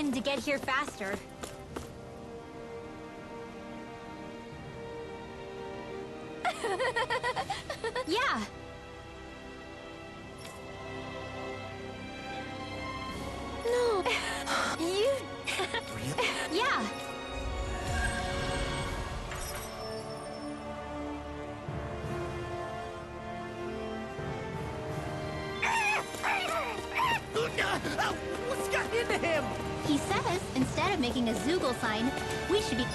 wind to get here faster. Yeah. No. You... Really? Yeah. What's got into him? He says, instead of making a Zoogle sign, we should be...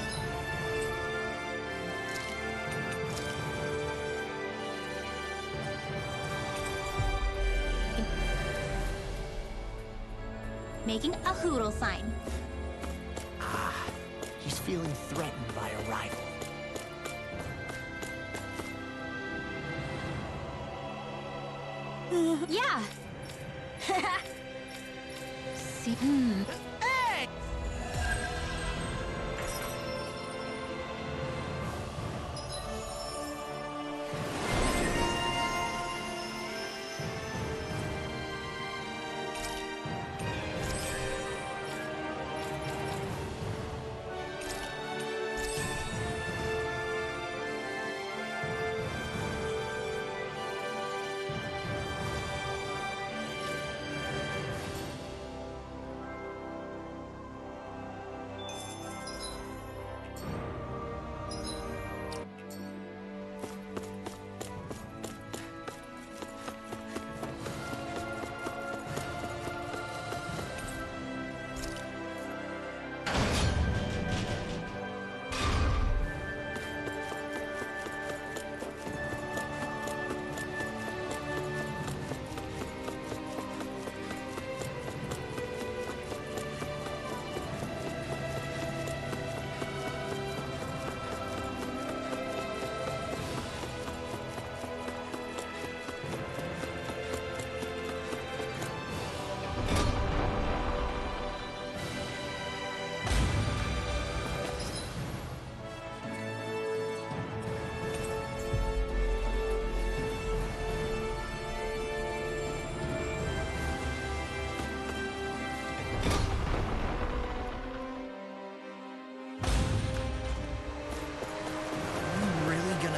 making a Hoodle sign. Ah, he's feeling threatened by a rival. Yeah. See, Hey!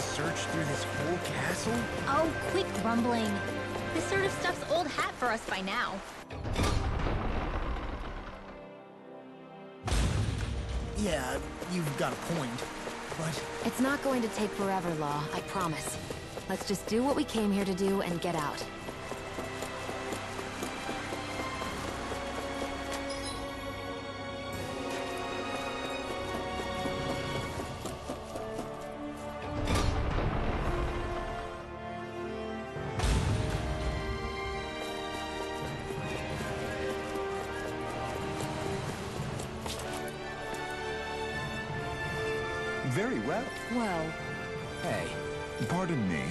Search through this whole castle? oh, quick grumbling. This sort of stuff's old hat for us by now. Yeah, you've got a point, but... It's not going to take forever, Law, I promise. Let's just do what we came here to do and get out. Very well. Well, Hey, pardon me.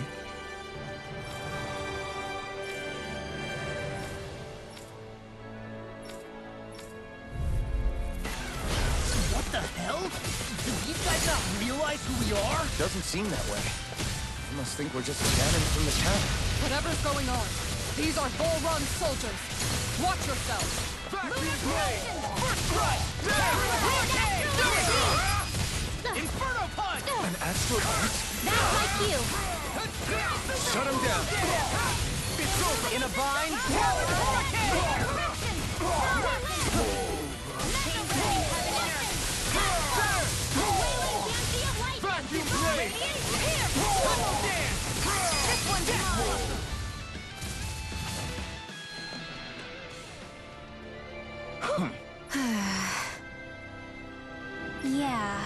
What the hell? Do these guys not realize who we are? Doesn't seem that way. They must think we're just cannons from the town. Whatever's going on, these are Bull Run soldiers. Watch yourselves. First strike! Hurricane! Do it! Inferno punch! An astral punch? That's like you. Shut him down. It's over! In a bind? Vacuum blade! Tunnel dance! This one down! Yeah.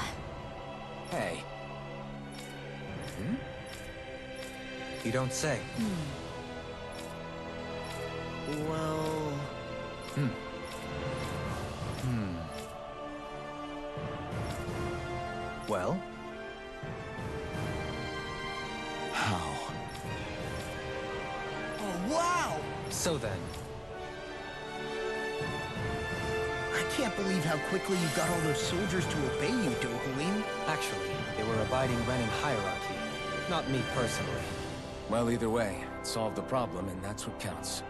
Hey. You don't say. Well... Well? How? Oh, wow! So then, I can't believe how quickly you got all those soldiers to obey you, Dohalim. actually, they were abiding Renan hierarchy. Not me personally. Well, either way, it solved the problem, and that's what counts.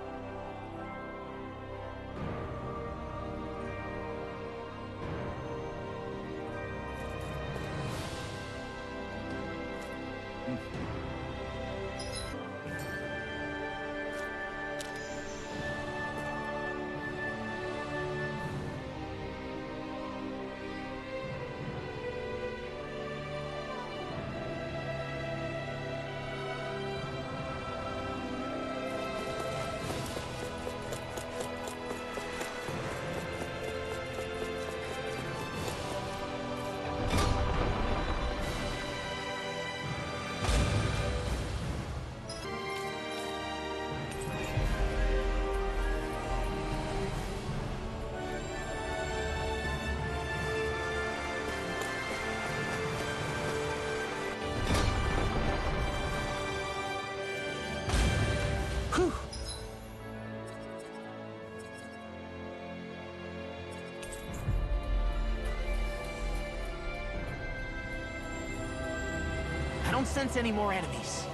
Whew. I don't sense any more enemies.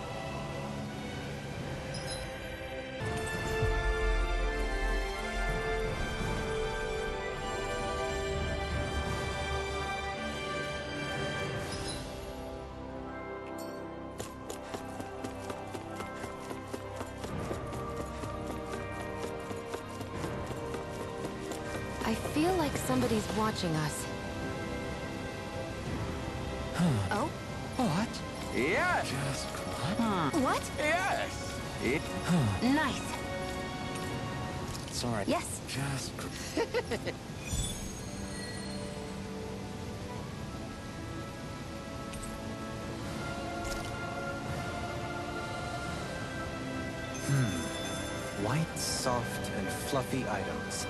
I feel like somebody's watching us. Oh? What? Yes! What? Yes! It... Nice. It's alright. Yes. Just... White, soft, and fluffy items.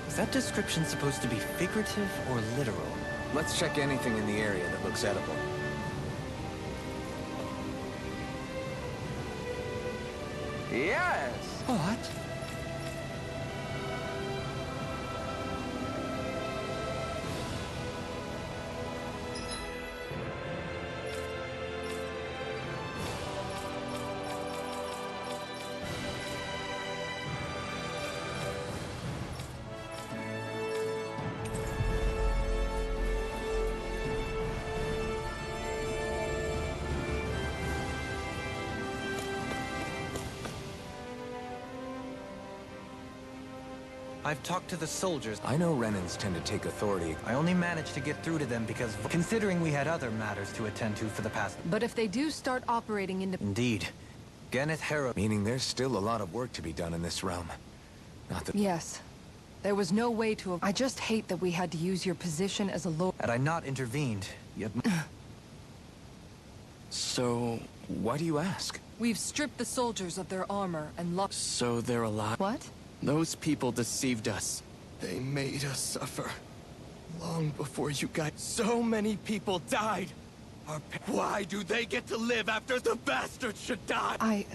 Is that description supposed to be figurative or literal? Let's check anything in the area that looks edible. Yes! What? I've talked to the soldiers. I know Renans tend to take authority. I only managed to get through to them because, considering we had other matters to attend to for the past... But if they do start operating Indeed. Ganeth Hera... Meaning there's still a lot of work to be done in this realm. Not that... Yes. There was no way to... I just hate that we had to use your position as a lord. Had I not intervened, yet... So, Why do you ask? We've stripped the soldiers of their armor and locked... so they're alive. What? Those people deceived us. They made us suffer. Long before you guys... So many people died! Why do they get to live after the bastards should die?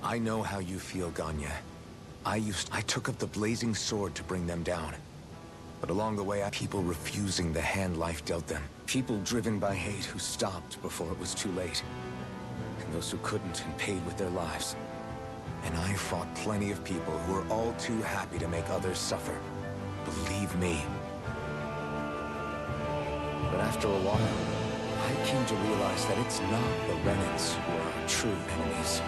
I know how you feel, Ganya. I took up the blazing sword to bring them down. But along the way, people refusing the hand life dealt them. People driven by hate who stopped before it was too late. And those who couldn't and paid with their lives. And I fought plenty of people who were all too happy to make others suffer. Believe me. But after a while, I came to realize that it's not the Renans who are our true enemies.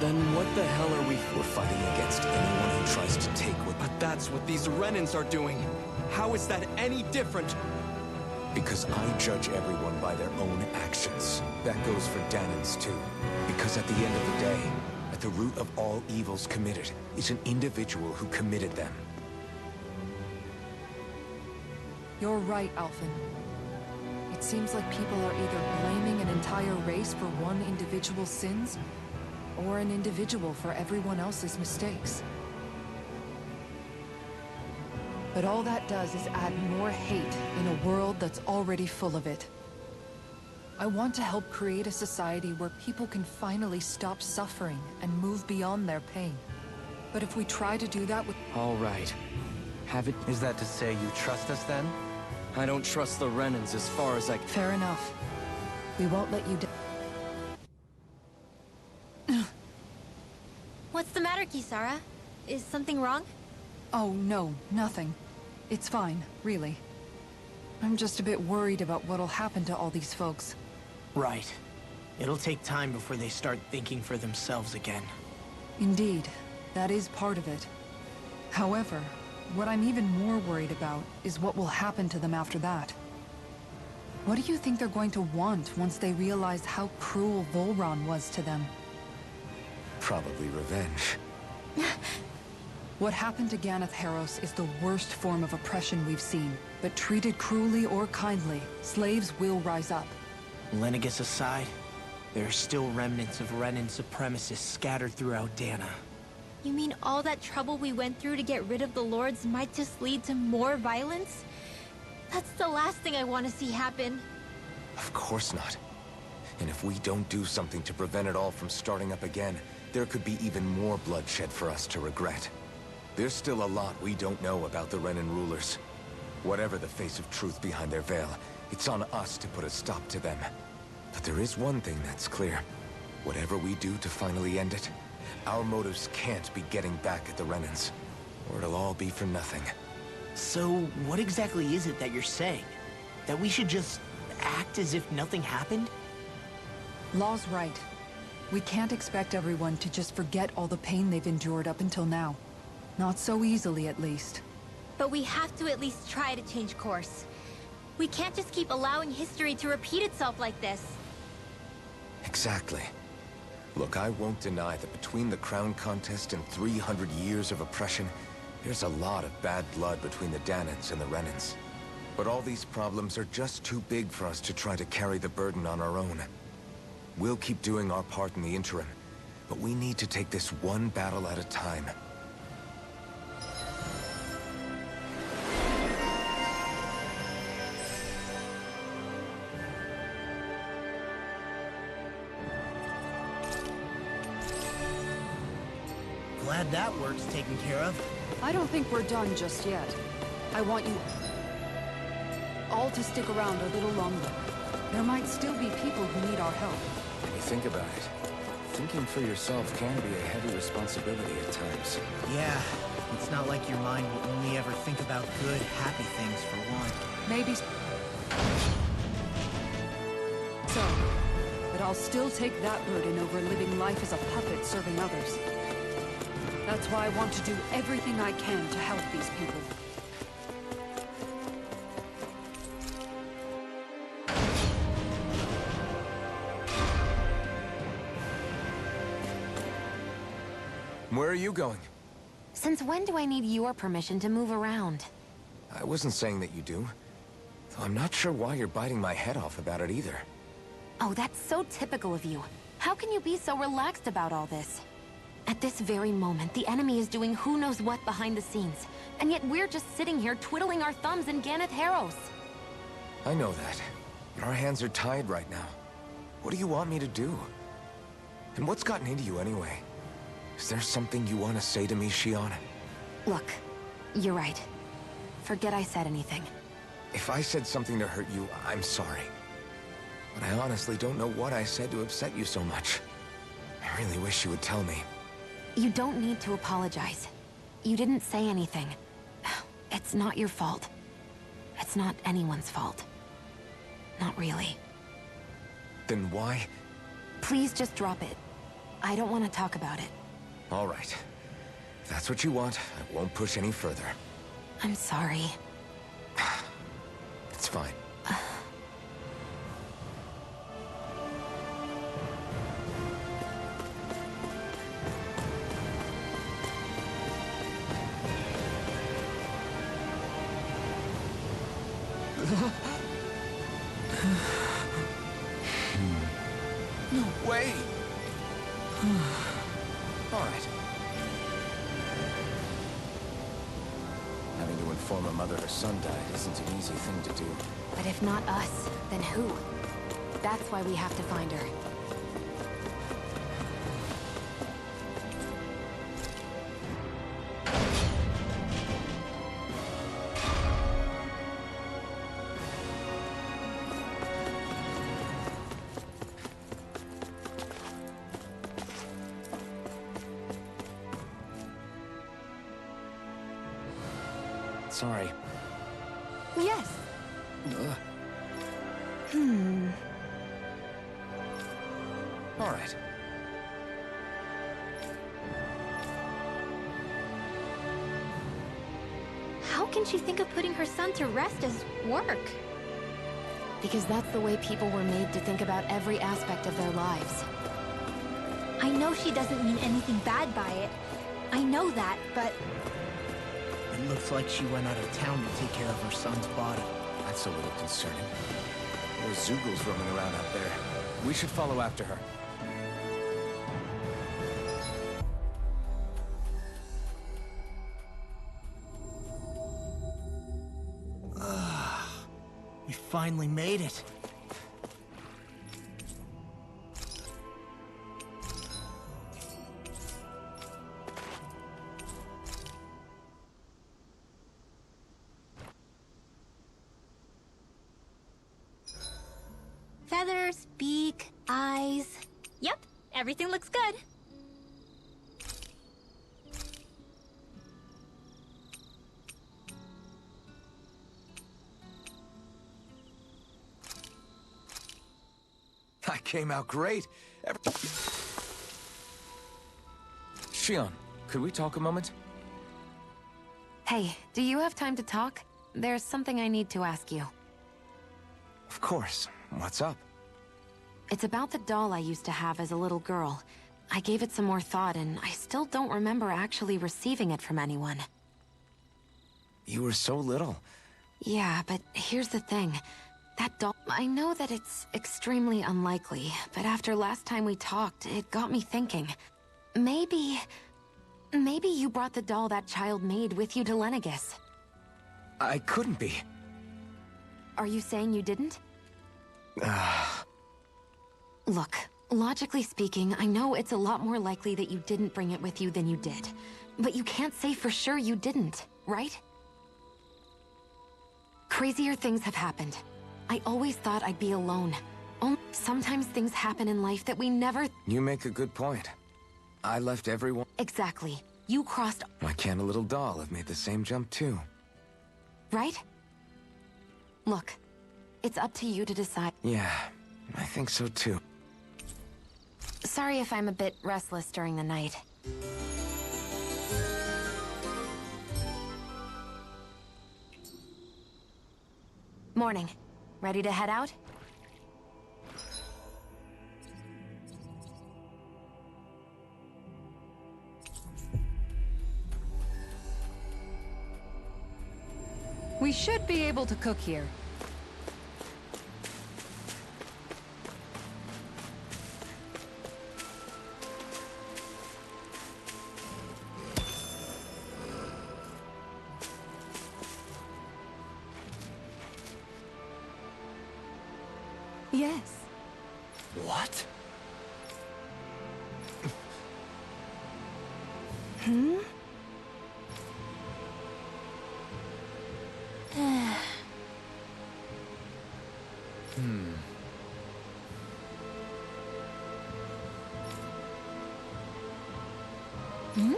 Then what the hell are we... We're fighting against anyone who tries to take what... But that's what these Renans are doing. How is that any different? Because I judge everyone by their own actions. That goes for Danans, too. Because at the end of the day, at the root of all evils committed is an individual who committed them. You're right, Alphen. It seems like people are either blaming an entire race for one individual's sins, or an individual for everyone else's mistakes. But all that does is add more hate in a world that's already full of it. I want to help create a society where people can finally stop suffering and move beyond their pain. But if we try to do that with... All right. Have it... Is that to say you trust us, then? I don't trust the Renans as far as I... Fair enough. We won't let you down. What's the matter, Kisara? Is something wrong? Oh, no, nothing. It's fine, really. I'm just a bit worried about what'll happen to all these folks. Right. It'll take time before they start thinking for themselves again. Indeed, that is part of it. However, what I'm even more worried about is what will happen to them after that. What do you think they're going to want once they realize how cruel Volron was to them? Probably revenge. What happened to Ganeth Heros is the worst form of oppression we've seen. But treated cruelly or kindly, slaves will rise up. Lenegis aside, there are still remnants of Renan supremacists scattered throughout Dana. You mean all that trouble we went through to get rid of the Lords might just lead to more violence? That's the last thing I want to see happen. Of course not. And if we don't do something to prevent it all from starting up again, there could be even more bloodshed for us to regret. There's still a lot we don't know about the Renan rulers. Whatever the face of truth behind their veil, it's on us to put a stop to them. But there is one thing that's clear. Whatever we do to finally end it, our motives can't be getting back at the Renans, or it'll all be for nothing. So, what exactly is it that you're saying? That we should just act as if nothing happened? Law's right. We can't expect everyone to just forget all the pain they've endured up until now. Not so easily, at least. But we have to at least try to change course. We can't just keep allowing history to repeat itself like this. Exactly. Look, I won't deny that between the crown contest and 300 years of oppression, there's a lot of bad blood between the Danans and the Renans. But all these problems are just too big for us to try to carry the burden on our own. We'll keep doing our part in the interim, but we need to take this one battle at a time. Glad that work's taken care of. I don't think we're done just yet. I want you all to stick around a little longer. There might still be people who need our help. When you think about it, thinking for yourself can be a heavy responsibility at times. Yeah, it's not like your mind will only ever think about good, happy things for one. Maybe so, but I'll still take that burden over living life as a puppet serving others. That's why I want to do everything I can to help these people. Where are you going? Since when do I need your permission to move around? I wasn't saying that you do. Though I'm not sure why you're biting my head off about it either. Oh, that's so typical of you. How can you be so relaxed about all this? At this very moment, the enemy is doing who knows what behind the scenes. And yet we're just sitting here twiddling our thumbs in Ganath Haros. I know that, but our hands are tied right now. What do you want me to do? And what's gotten into you anyway? Is there something you want to say to me, Shionne? Look, you're right. Forget I said anything. If I said something to hurt you, I'm sorry. But I honestly don't know what I said to upset you so much. I really wish you would tell me. You don't need to apologize. You didn't say anything. It's not your fault. It's not anyone's fault. Not really. Then why? Please just drop it. I don't want to talk about it. All right. If that's what you want, I won't push any further. I'm sorry. It's fine. No way! All right. Having to inform a mother her son died isn't an easy thing to do. But if not us, then who? That's why we have to find her. Sorry. Yes. All right. How can she think of putting her son to rest as work? Because that's the way people were made to think about every aspect of their lives. I know she doesn't mean anything bad by it. I know that, but It looks like she went out of town to take care of her son's body. That's a little concerning. There's Zeugles roaming around out there. We should follow after her. We finally made it. Eyes. Yep, everything looks good. That came out great. Shion, could we talk a moment? Hey, do you have time to talk? There's something I need to ask you. Of course. What's up? It's about the doll I used to have as a little girl. I gave it some more thought, and I still don't remember actually receiving it from anyone. You were so little. Yeah, but here's the thing. That doll... I know that it's extremely unlikely, but after last time we talked, it got me thinking. Maybe you brought the doll that child made with you to Lenegis. I couldn't be. Are you saying you didn't? Look, logically speaking, I know it's a lot more likely that you didn't bring it with you than you did. But you can't say for sure you didn't, right? Crazier things have happened. I always thought I'd be alone. Sometimes things happen in life that we never... You make a good point. I left everyone... Exactly. You crossed... Why can't a little doll have made the same jump too? Right? Look, it's up to you to decide. Yeah, I think so too. Sorry if I'm a bit restless during the night. Morning. Ready to head out? We should be able to cook here. Yes. What? Hmm? Hmm?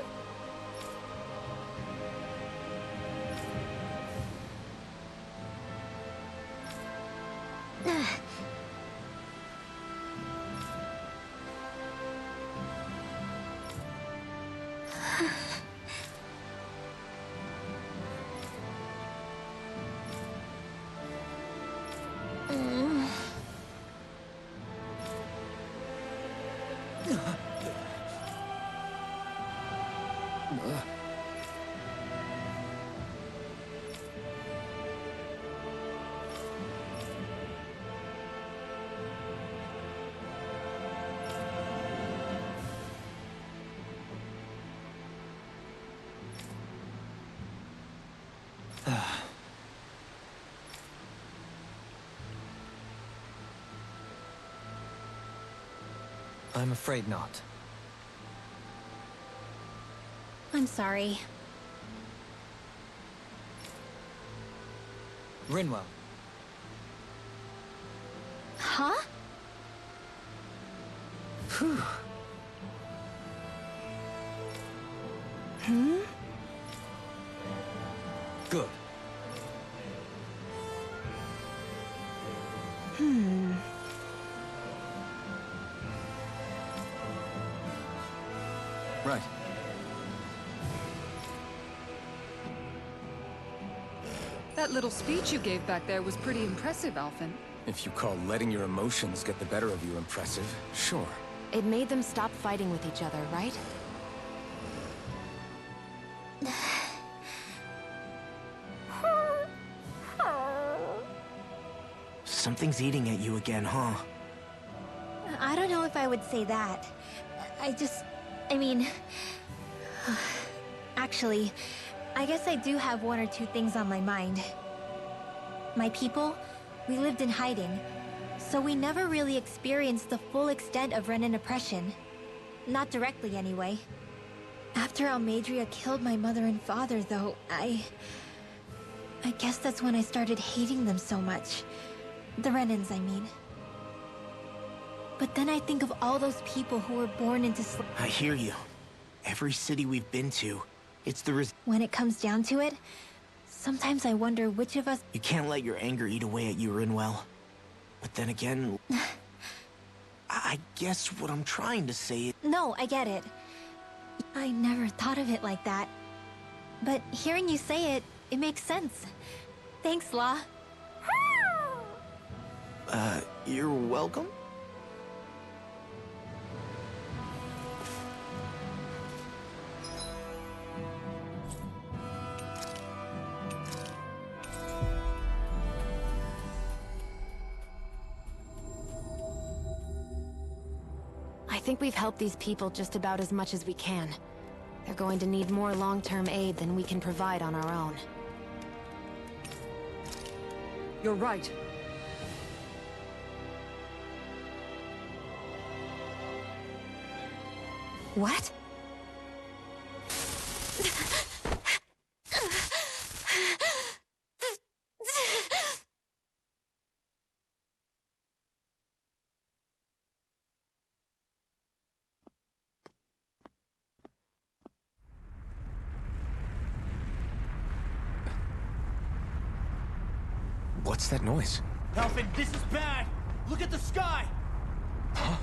I'm afraid not. I'm sorry. Rinwell. Huh? Hmm? Good. Hmm. Right. That little speech you gave back there was pretty impressive, Alphen. If you call letting your emotions get the better of you impressive, sure. It made them stop fighting with each other, right? Something's eating at you again, huh? I don't know if I would say that. I mean... Actually, I guess I do have one or two things on my mind. My people, we lived in hiding, so we never really experienced the full extent of Renan oppression. Not directly, anyway. After Almeidrea killed my mother and father, though, I guess that's when I started hating them so much. The Renans, I mean. But then I think of all those people who were born into I hear you. Every city we've been to, it's the When it comes down to it, sometimes I wonder which of us... You can't let your anger eat away at you, Rinwell. But then again... I guess what I'm trying to say is... No, I get it. I never thought of it like that. But hearing you say it, it makes sense. Thanks, Law. You're welcome? I think we've helped these people just about as much as we can. They're going to need more long-term aid than we can provide on our own. You're right. What? What's that noise? Alfred, this is bad! Look at the sky! Huh?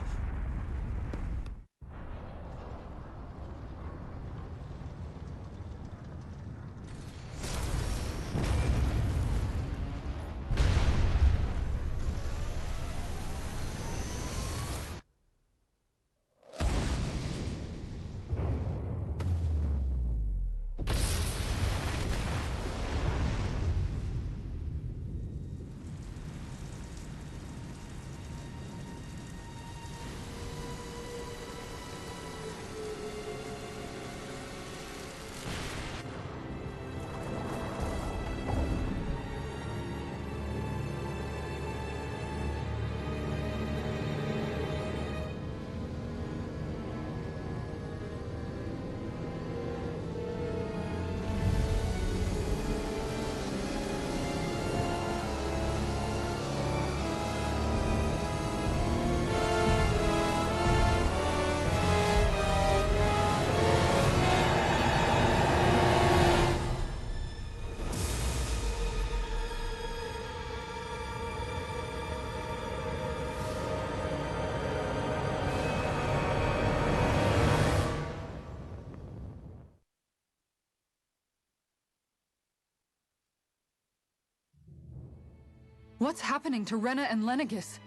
What's happening to Rena and Lenegis?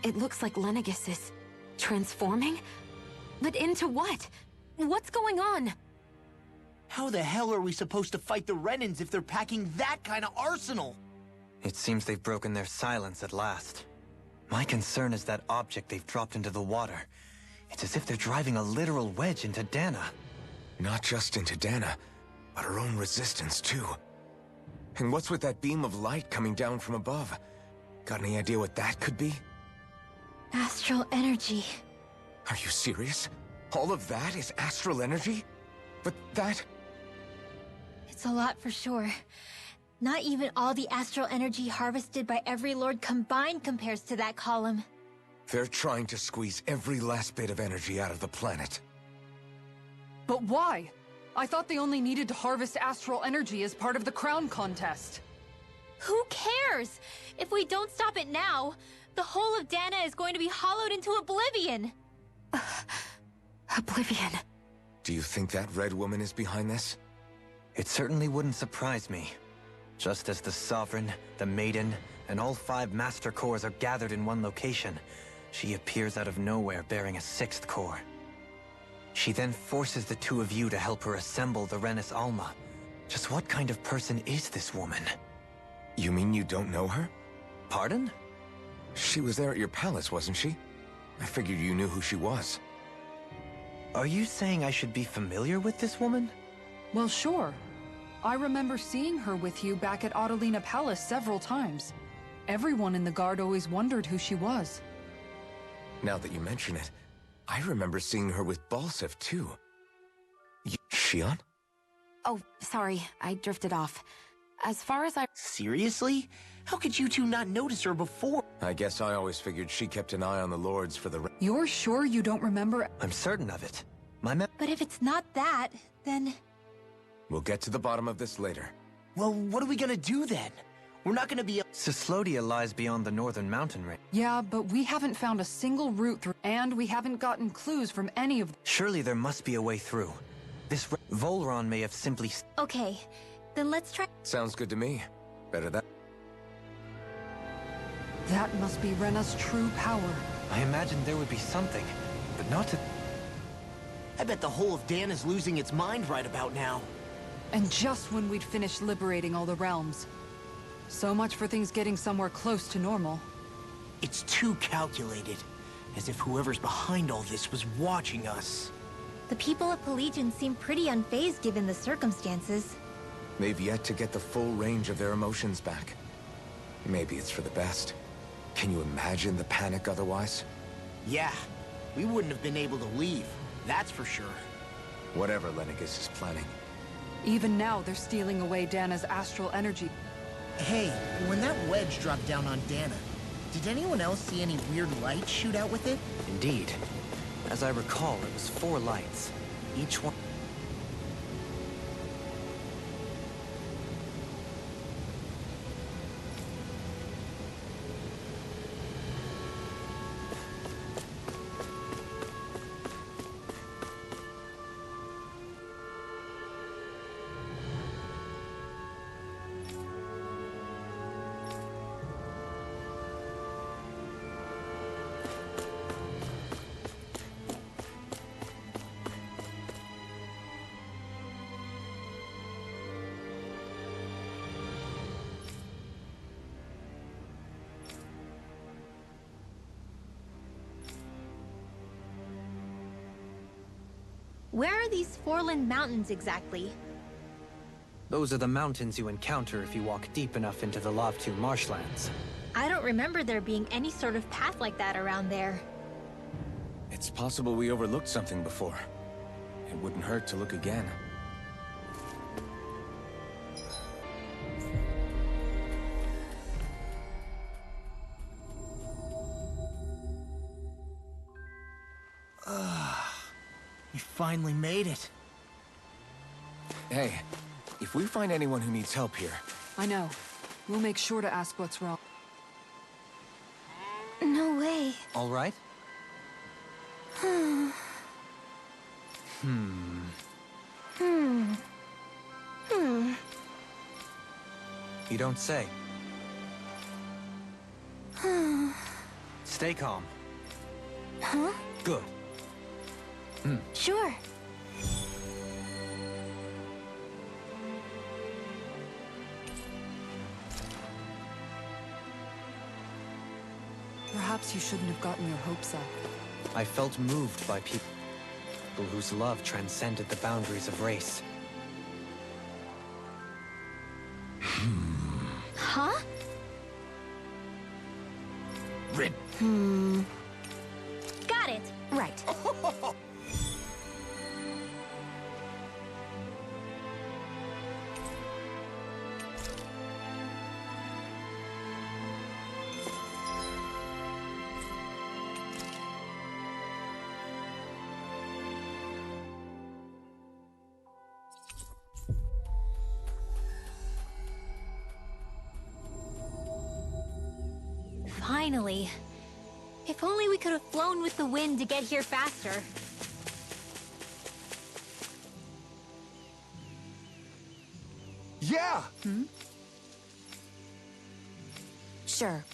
It looks like Lenegis is... transforming? But into what? What's going on? How the hell are we supposed to fight the Renans if they're packing that kind of arsenal? It seems they've broken their silence at last. My concern is that object they've dropped into the water. It's as if they're driving a literal wedge into Dana. Not just into Dana, but her own resistance too. And what's with that beam of light coming down from above? Got any idea what that could be? Astral energy. Are you serious? All of that is astral energy? But that... It's a lot for sure. Not even all the astral energy harvested by every lord combined compares to that column. They're trying to squeeze every last bit of energy out of the planet. But why? I thought they only needed to harvest astral energy as part of the crown contest. Who cares? If we don't stop it now, the whole of Dana is going to be hollowed into oblivion. Oblivion. Do you think that red woman is behind this? It certainly wouldn't surprise me. Just as the Sovereign, the Maiden, and all 5 Master Cores are gathered in one location, she appears out of nowhere bearing a 6th core. She then forces the 2 of you to help her assemble the Renis Alma. Just what kind of person is this woman? You mean you don't know her? Pardon? She was there at your palace, wasn't she? I figured you knew who she was. Are you saying I should be familiar with this woman? Well, sure. I remember seeing her with you back at Adelina Palace several times. Everyone in the guard always wondered who she was. Now that you mention it, I remember seeing her with Balseph, too. Shion? Oh, sorry. I drifted off. as far as I... Seriously? How could you two not notice her before? I guess I always figured she kept an eye on the Lords for the... You're sure you don't remember? I'm certain of it. But if it's not that, then... We'll get to the bottom of this later. Well, what are we gonna do then? We're not gonna be... Cyslodia lies beyond the northern mountain range. Yeah, but we haven't found a single route through, and we haven't gotten clues from any of them. Surely there must be a way through. Volron may have simply... Okay, then let's try... Sounds good to me. Better that. That must be Rena's true power. I imagined there would be something, but not to... I bet the whole of Dan is losing its mind right about now. And just when we'd finished liberating all the realms. So much for things getting somewhere close to normal. It's too calculated. As if whoever's behind all this was watching us. The people of Pelegion seem pretty unfazed given the circumstances. They've yet to get the full range of their emotions back. Maybe it's for the best. Can you imagine the panic otherwise? Yeah, we wouldn't have been able to leave. That's for sure. Whatever Lenegis is planning. Even now, they're stealing away Dana's astral energy. Hey, when that wedge dropped down on Dana, did anyone else see any weird lights shoot out with it? Indeed. As I recall, it was 4 lights. Each one... Where are these Forland Mountains exactly? Those are the mountains you encounter if you walk deep enough into the Lavtu marshlands. I don't remember there being any sort of path like that around there. It's possible we overlooked something before. It wouldn't hurt to look again. We finally made it. Hey, if we find anyone who needs help here... I know. We'll make sure to ask what's wrong. No way. All right? You don't say. Stay calm. Huh? Good. Sure. Perhaps you shouldn't have gotten your hopes up. I felt moved by people whose love transcended the boundaries of race. Huh? Got it. Right. Finally. If only we could have flown with the wind to get here faster. Yeah! Sure.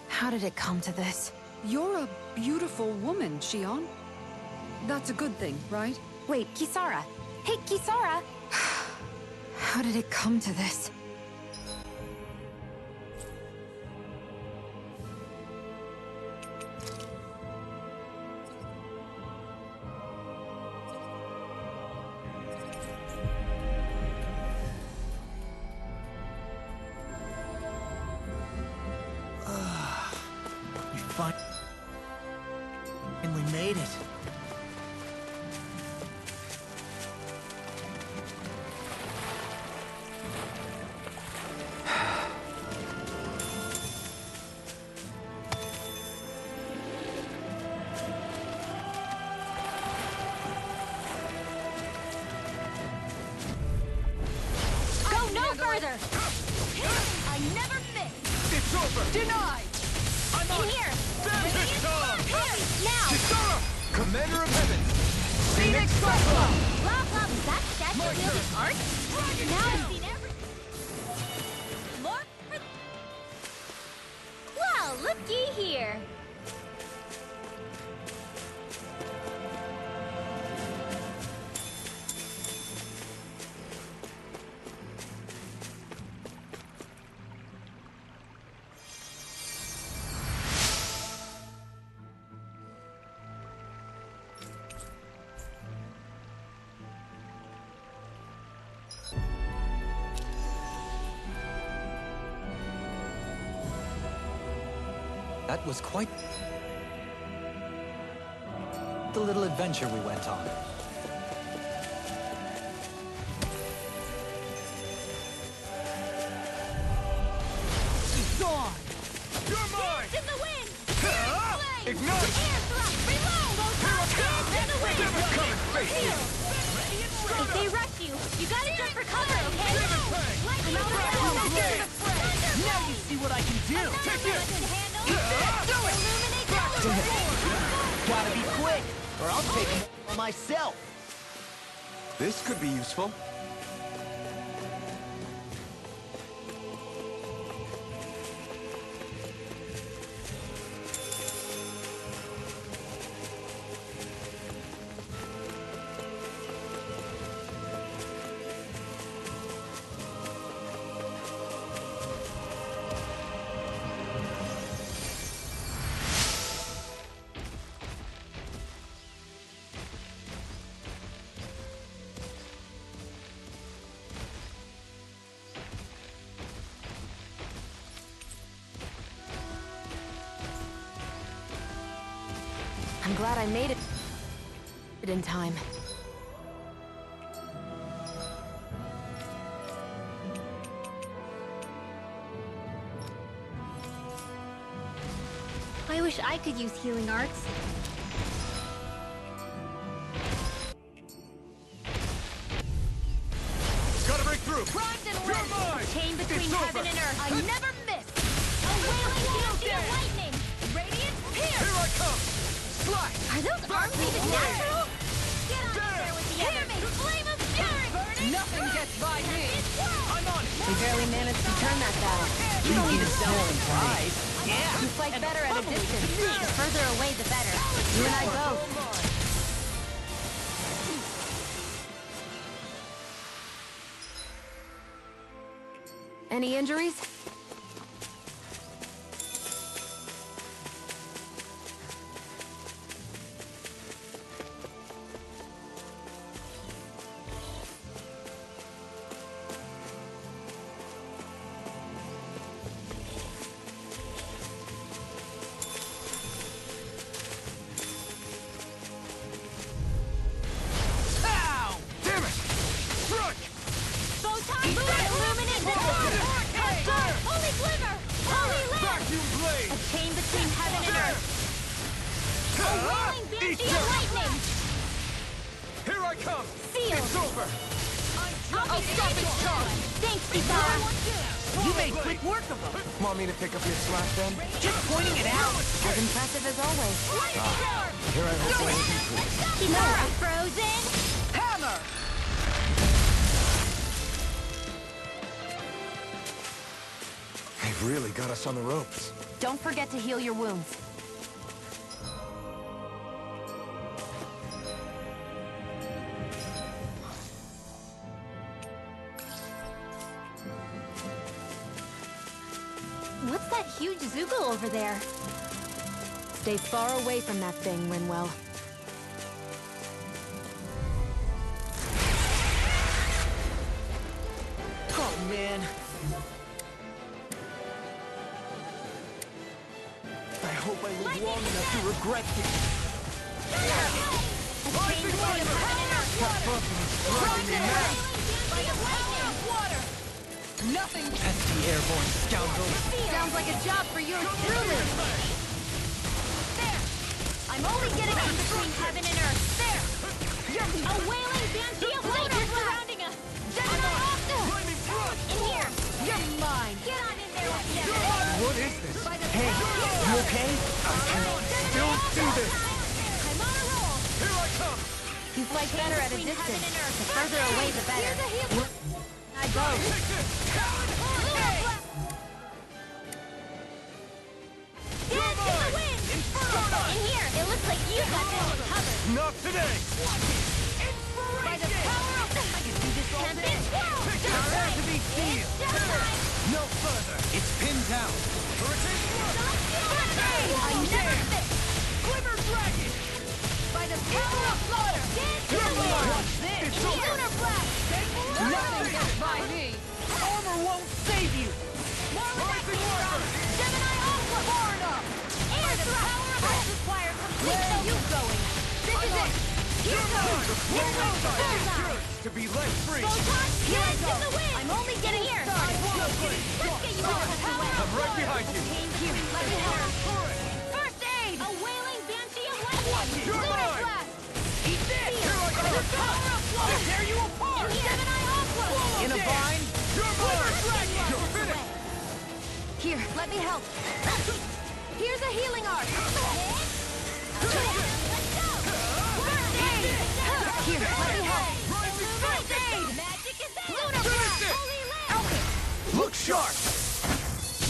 How did it come to this? You're a beautiful woman, Shion. That's a good thing, right? Wait, Kisara. Hey, Kisara! How did it come to this? finally made it. Go no further! I never miss! It's over! Denied! I'm on In here! Vantage Tom! Now! Kisara! Commander of Heavens! Phoenix Cyclone! Blah blah, that statue wielding art? Now I've seen every... More? Well, looky here! That was quite the little adventure we went on. Gone! You're mine! In the wind! Ignite! Air thrust! Reload! In the wind! Coming, face me! If they rush you, you gotta jump for cover, okay? Lightning Now you see what I can do! Take it! Illuminate the Gotta be quick, or I'll take them myself. This could be useful. I'm glad I made it in time. I wish I could use healing arts. Gotta break through! Primed and You're mine! Chain between It's heaven over. and earth. I never miss! A wailing bounty of lightning! Radiant Here pierce! I come! Slide! Are those arms even natural? Get on there with the others! Flame of fury! Nothing gets by me! I'm on it! We barely managed to turn that battle. You don't need a selling prize. Yeah. You fight better at a distance. The further away, the better. You and I both. Any injuries? Ow! Damn it! Strike! Photon illuminate the dark! Holy glimmer! Holy lamp! Vacuum blade! A chain between heaven and earth! A whirling banshee of lightning! Here I come! Sealed! It's over! I'll stop its charge! Thanks, Kisara! You made quick work of them. Want me to pick up your slack then? Just pointing it out. As impressive as always. Here I hope I can prove. Kisara, frozen! Hammer! They've really got us on the ropes. Don't forget to heal your wounds. What's that huge Zoogle over there? Stay far away from that thing, Rinwell. Oh, man. I hope I live long enough to regret this. Nothing. Pesky airborne scoundrel. Sounds like a job for you truly. There. I'm only getting in between heaven and earth. There. A wailing banshee of light is surrounding us. In here. You're mine. Get on in there with them. What is this? Hey, you okay? I can still do this! I'm on a roll. Here I come! You fight better at a distance. The further away, the better. I go. Dance in the wind! In here, it looks like you got this one covered. Not today! By the power of... I can do this all day. Prepare to be sealed! Time. No further! It's pinned down! I never fit. Glimmer Dragon! By the power of slaughter. Dance in the wind. Watch this! In lunar blast. Nothing gets by me. Armor won't save you! More with that from Gemini Aqua. Far enough. Air thrust. This requires complete. Where are you going? This is it. Here goes. Bullseye. To be let free! Photon, dance in the wind. I'm only getting here. Let's get you out of the way. I'm right behind you! Here, let me help. First aid. A wailing banshee of lightning. You're Lunar mine. blast. Eat this! Here I come! The power of I flow. tear you apart! Gemini Aqua. In a bind? You're mine! You're finished! Here, let me help. Here's a healing arc. Let's go. First aid. Here, let me help. First aid. Magic is there. Lunar blast. Holy land. Okay. Look sharp!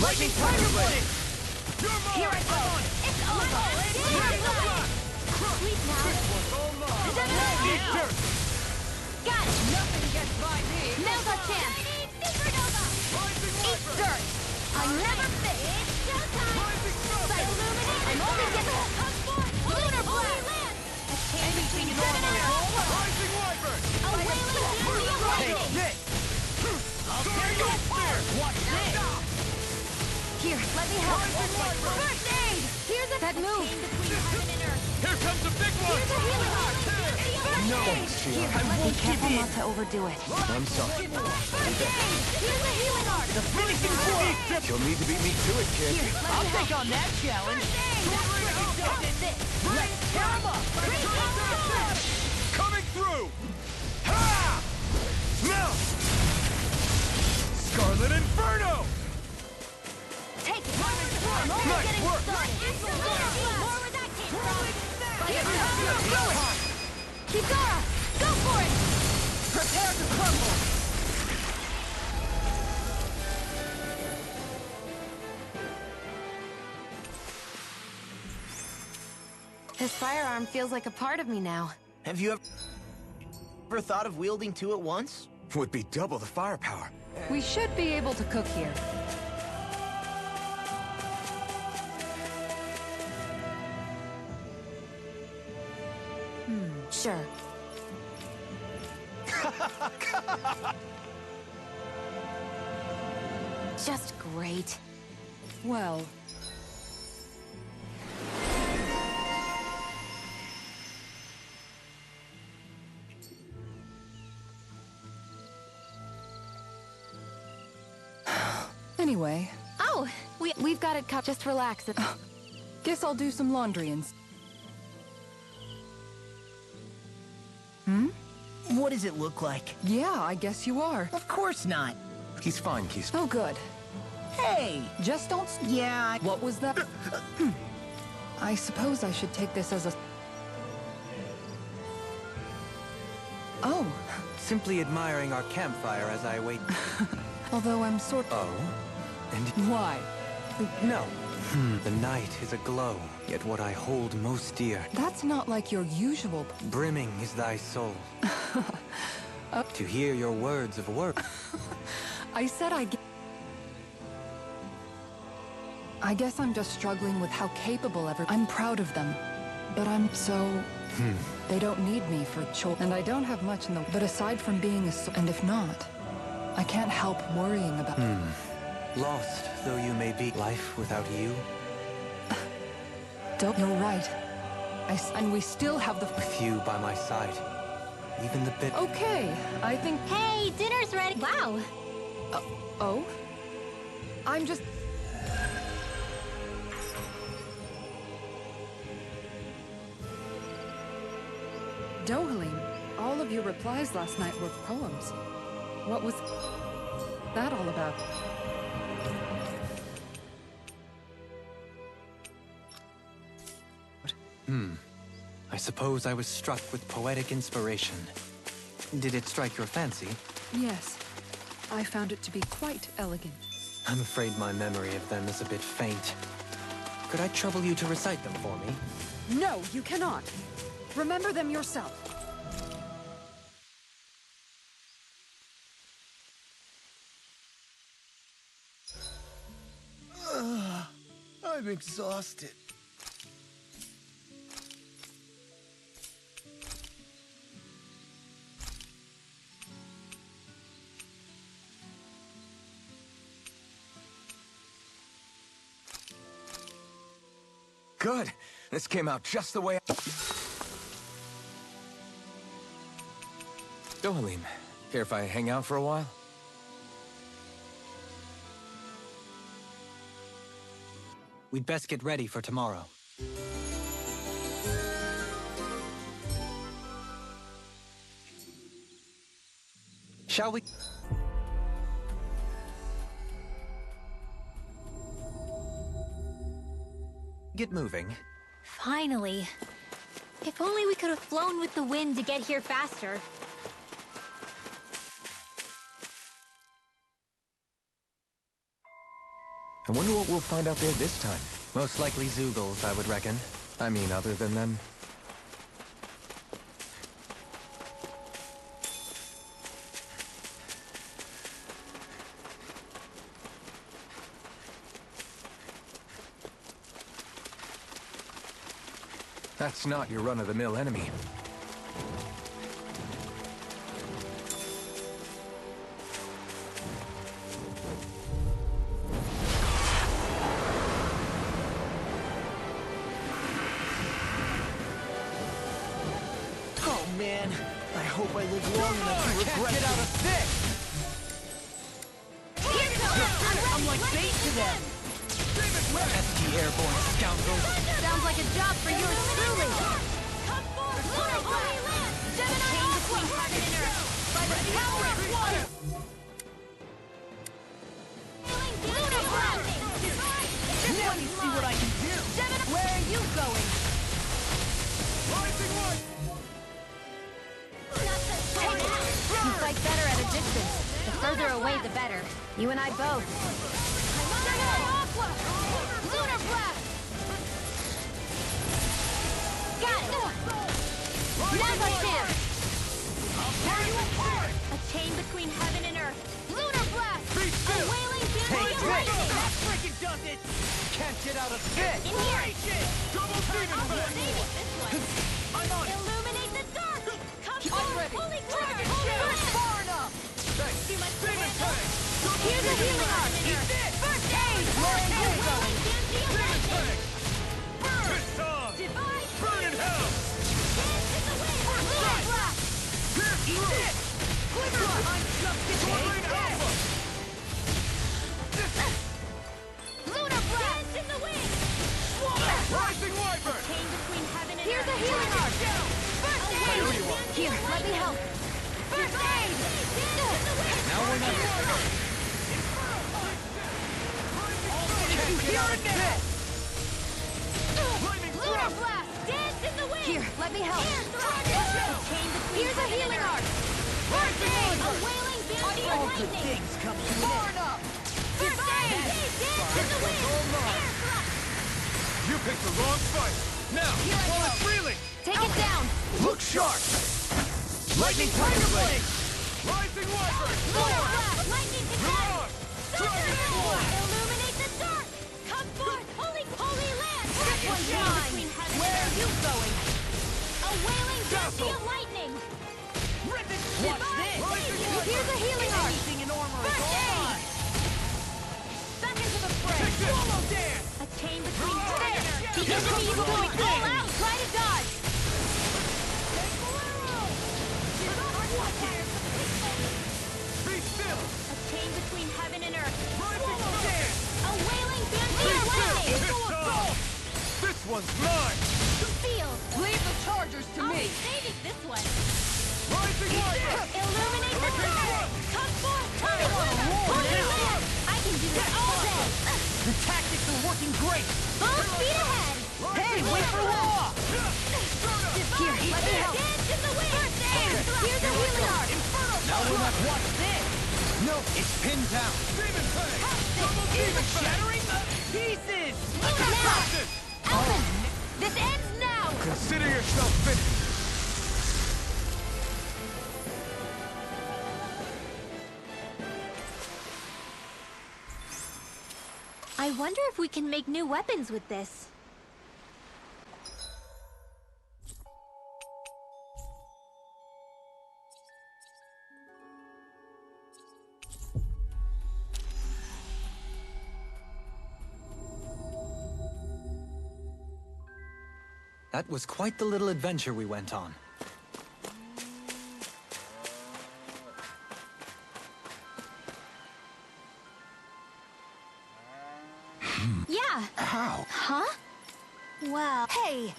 Lightning Tiger Blade! You're mine! Here I go. It's over. Lunar blast. Sleep now. Eat dirt! Got it. Nothing gets by me. Now's our chance. Supernova. Eat dirt. I never fit. It's showtime. Sight illuminate. I'm only getting lunar blast. A chain between heaven and earth. Rising Wyvern! A wailing banshee of lightning. This! I'll tear you apart! Watch this! Here, let me help. First aid. Here's a that move. Here comes a big one! Here's a healing arc. First aid. Here, let me careful not to overdo it. I'm sorry. First aid. Here's a healing arc. The Finishing blow! You'll need to beat me to it, kid. Here, let me help. Take on that challenge! First aid. This. Let's tear 'em up! Great power. Coming through! Ha! Now! Scarlet Inferno! Take it. I'm only Nice getting work. started. More where that came from. By the power of Lilith. Kizara, go for it. Prepare to crumble! This firearm feels like a part of me now. Have you ever thought of wielding two at once? Would be double the firepower. We should be able to cook here. Sure. Just great. Well, anyway, Oh, we've got it covered. Just relax. guess I'll do some laundry and... What does it look like? Yeah, I guess you are. Of course not. He's fine, Keith. Oh, good. Hey! Just don't... Yeah, What was that? I suppose I should take this as a... Oh, Simply admiring our campfire as I wait. although I'm sort... Oh? And Why? no. The night is aglow, yet what I hold most dear. That's not like your usual... Brimming is thy soul. To hear your words of work. I said I guess I'm just struggling with how capable I'm proud of them. But I'm so... They don't need me for chore. And I don't have much in the... But aside from being and if not, I can't help worrying about... Lost though you may be, life without you? You're right. And we still have the... With you by my side. Even the bit... Okay, I think... Hey, dinner's ready. Wow. Oh? I'm just... Dohalim, all of your replies last night were poems. What was that all about? I suppose I was struck with poetic inspiration. Did it strike your fancy? Yes. I found it to be quite elegant. I'm afraid my memory of them is a bit faint. Could I trouble you to recite them for me? No, you cannot. Remember them yourself. I'm exhausted. Good. This came out just the way... Dohalim, care if I hang out for a while? We'd best get ready for tomorrow. Shall we? Get moving. Finally. If only we could have flown with the wind to get here faster. I wonder what we'll find out there this time. Most likely Zeugles, I would reckon. I mean, other than them. That's not your run-of-the-mill enemy. Oh man, I hope I live long enough to regret Get out of this! I'm like bait to them! ST airborne scoundrels! Sounds like a job for yours truly! Come forth, Lunar Holy Land! Chain between heaven and earth! By the power of water! Lunar Blast! Let me see what I can do! Where are you going? Rising light! You fight better at a distance. The further away, the better. You and I both. Lunar Blast! Got it! Lava Sham! A chain between heaven and earth. Lunar Blast! Be A still! wailing Take beauty of this! lightning! That freaking does it! Can't get out of this! In here! Double demon I'll be blast! saving this one! I'm on it! Illuminate the dark! Come I'm forth, ready! holy Dragon Holy shield! Land! Far enough! Thanks! Too much to Demon handle. tank! Double Here's a demon healing blast! arm in Eat her. this! First aid! Where are you A going? wailing beauty of Demon lightning! tank! Burn! This time! Divine! Burn in hell! Dance in the wind! Lunar Blast! Pierce through! Quiver! I'm just getting alpha! Lunar Blast! Dance in the wind! Rising Wyvern! Chain between heaven and Here's a earth! healing arm. First I know aid! you are. Here, let me help. First aid! Dance in the wind! Now we're not... Can't get out of this! Lunar Blast! Dance in the wind! Here, let me help. Here's a healing arm! First aid! A wailing beauty of All good lightning! things come to an Far end. enough! First aid! Dance in the wind! Air thrust! You picked the wrong fight! Now, while it's reeling! Take it down. Look sharp! Lightning Tiger Blade! Rising Wyvern! Lunar Blast! Lightning You're attack! on! Dragon Sword! Illuminate the dark! Come forth, holy land! This one's mine. Where are you going? A wailing Dazzle! beauty of lightning! Watch this! Here's a healing arm. Anything in armor is First all aid! mine. Back into the fray. Swallow dance! A chain between heaven and earth! Enemy is going all out! Try to dodge! Be still! A chain between heaven and earth. Rising Storm! A wailing bandit lightning! This one's mine! Field! Leave the chargers to I'll me! be saving this one! Rising Wiper! Illuminate the sky! Come forth, Tommy! Hold your land! I can do this all day! The tactics are working great! Full speed ahead! Hey, wait for law! Here, let me help! Dance in the wind! Here's a healing art! Now we'll not watch this! No, it's pinned down! Demon Fang! Even shattering the pieces! Now! Alvin! This ends now! Consider yourself finished! I wonder if we can make new weapons with this. That was quite the little adventure we went on. Yeah. How? Huh? Well... Hey!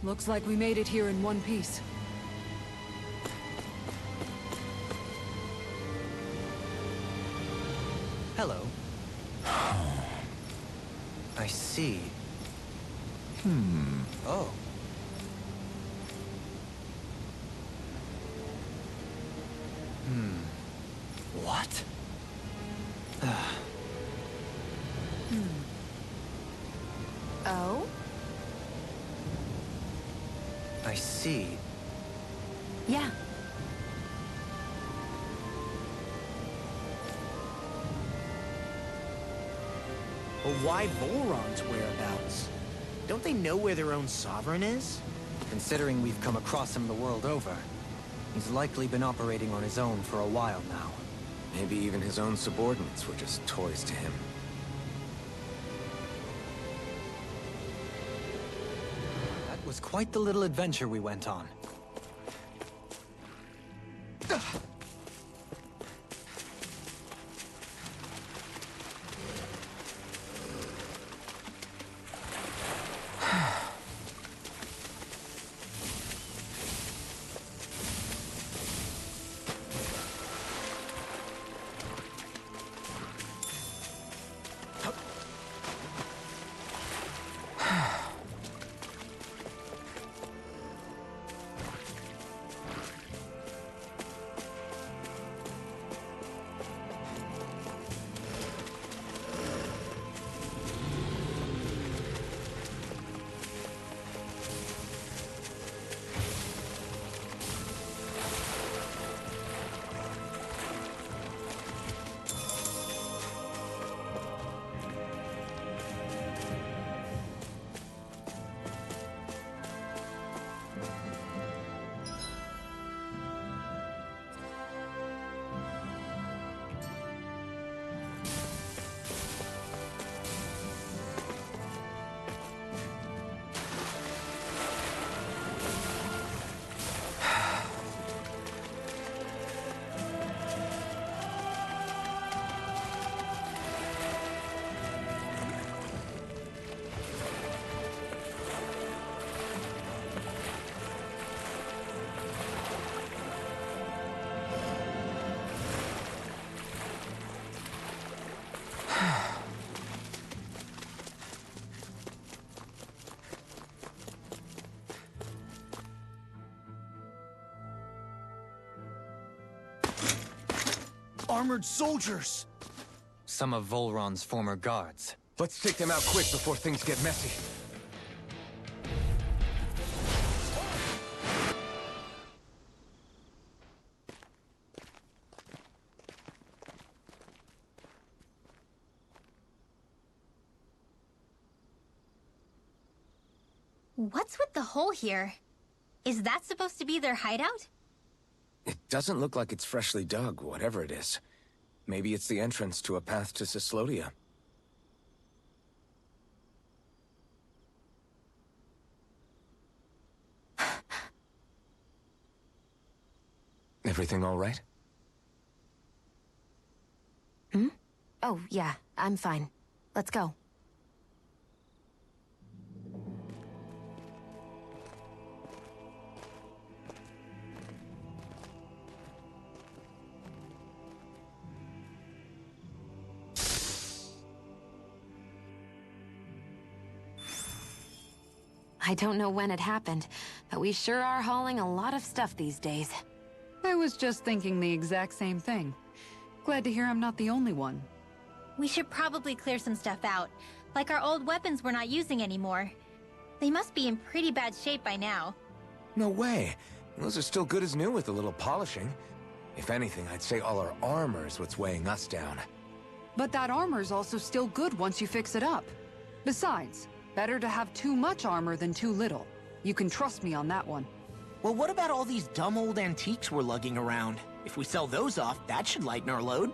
Looks like we made it here in one piece. Hello. I see. Oh. What? Oh? I see. Yeah. But why Volron's whereabouts? Don't they know where their own sovereign is? Considering we've come across him the world over, he's likely been operating on his own for a while now. Maybe even his own subordinates were just toys to him. That was quite the little adventure we went on. Armored soldiers! some of Volron's former guards. Let's take them out quick before things get messy. What's with the hole here? Is that supposed to be their hideout? It doesn't look like it's freshly dug, whatever it is. Maybe it's the entrance to a path to Cyslodia. Everything all right? Hmm? Oh, yeah, I'm fine. Let's go. I don't know when it happened, but we sure are hauling a lot of stuff these days. I was just thinking the exact same thing. Glad to hear I'm not the only one. We should probably clear some stuff out, like our old weapons we're not using anymore. They must be in pretty bad shape by now. No way. Those are still good as new with a little polishing. If anything, I'd say all our armor is what's weighing us down. But that armor's also still good once you fix it up. Besides, better to have too much armor than too little. You can trust me on that one. Well, what about all these dumb old antiques we're lugging around? If we sell those off, that should lighten our load.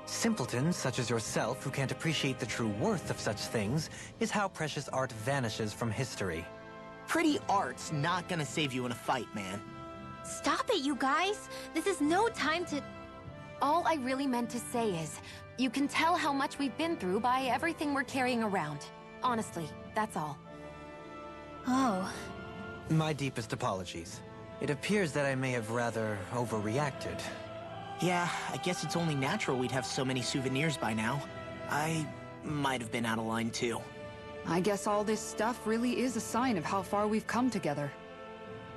Simpletons such as yourself who can't appreciate the true worth of such things is how precious art vanishes from history. Pretty art's not gonna save you in a fight, man. Stop it, you guys! This is no time to... All I really meant to say is, you can tell how much we've been through by everything we're carrying around. Honestly, that's all. Oh. My deepest apologies. It appears that I may have rather overreacted. Yeah, I guess it's only natural we'd have so many souvenirs by now. I might have been out of line too. I guess all this stuff really is a sign of how far we've come together.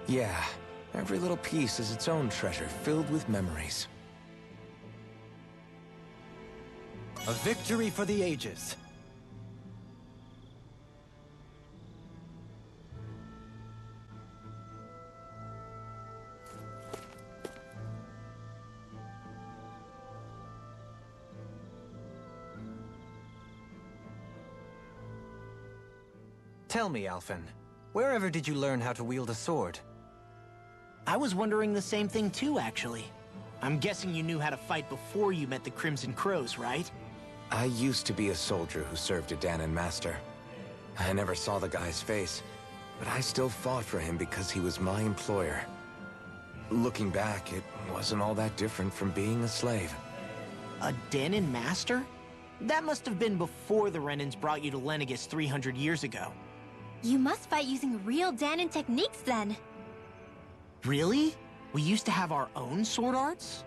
Yeah, every little piece is its own treasure filled with memories. A victory for the ages. Tell me, Alphen, wherever did you learn how to wield a sword? I was wondering the same thing too, actually. I'm guessing you knew how to fight before you met the Crimson Crows, right? I used to be a soldier who served a Dahnan master. I never saw the guy's face, but I still fought for him because he was my employer. Looking back, it wasn't all that different from being a slave. A Dahnan master? That must have been before the Renans brought you to Lenegis 300 years ago. You must fight using real Dahnan techniques then. Really? We used to have our own sword arts?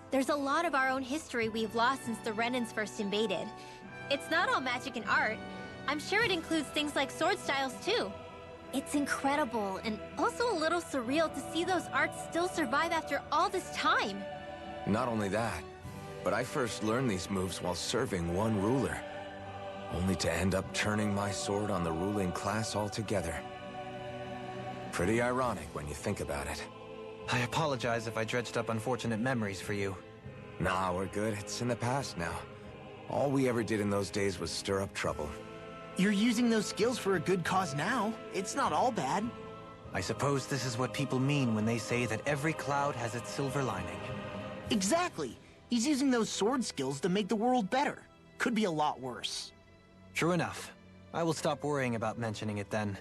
There's a lot of our own history we've lost since the Renans first invaded. It's not all magic and art. I'm sure it includes things like sword styles too. It's incredible and also a little surreal to see those arts still survive after all this time. Not only that, but I first learned these moves while serving one ruler, only to end up turning my sword on the ruling class altogether. Pretty ironic when you think about it. I apologize if I dredged up unfortunate memories for you. Nah, we're good. It's in the past now. All we ever did in those days was stir up trouble. You're using those skills for a good cause now. It's not all bad. I suppose this is what people mean when they say that every cloud has its silver lining. Exactly. He's using those sword skills to make the world better. Could be a lot worse. True enough. I will stop worrying about mentioning it then.